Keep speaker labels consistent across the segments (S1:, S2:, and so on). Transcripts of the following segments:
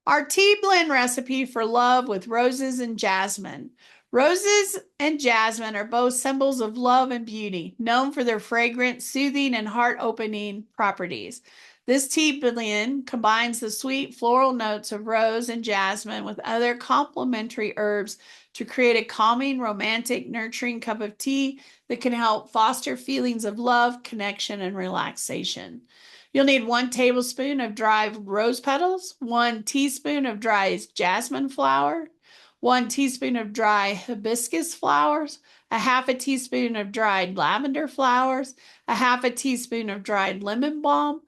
S1: Our tea blend recipe for love with roses and jasmine. Roses and jasmine are both symbols of love and beauty, known for their fragrant, soothing, and heart-opening properties. This tea blend combines the sweet floral notes of rose and jasmine with other complementary herbs to create a calming, romantic, nurturing cup of tea that can help foster feelings of love, connection, and relaxation. You'll need 1 tablespoon of dry rose petals, 1 teaspoon of dry jasmine flower, 1 teaspoon of dry hibiscus flowers, a half a teaspoon of dried lavender flowers, a half a teaspoon of dried lemon balm,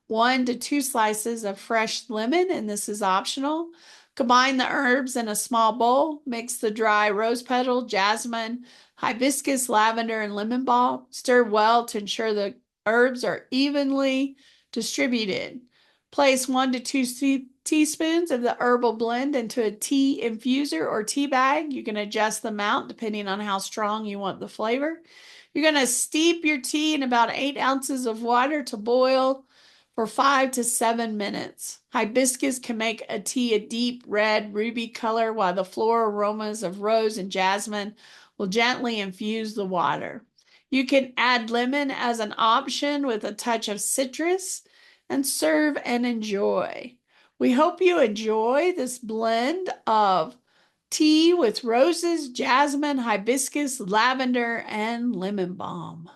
S1: 1 to 2 slices of fresh lemon, and this is optional. Combine the herbs in a small bowl. Mix the dry rose petal, jasmine, hibiscus, lavender, and lemon balm. Stir well to ensure the herbs are evenly distributed. Place 1 to 2 teaspoons of the herbal blend into a tea infuser or tea bag. You can adjust the amount depending on how strong you want the flavor. You're going to steep your tea in about 8 ounces of water to boil for 5 to 7 minutes. Hibiscus can make a tea a deep red ruby color, while the floral aromas of rose and jasmine will gently infuse the water. You can add lemon as an option with a touch of citrus and serve and enjoy. We hope you enjoy this blend of tea with roses, jasmine, hibiscus, lavender, and lemon balm.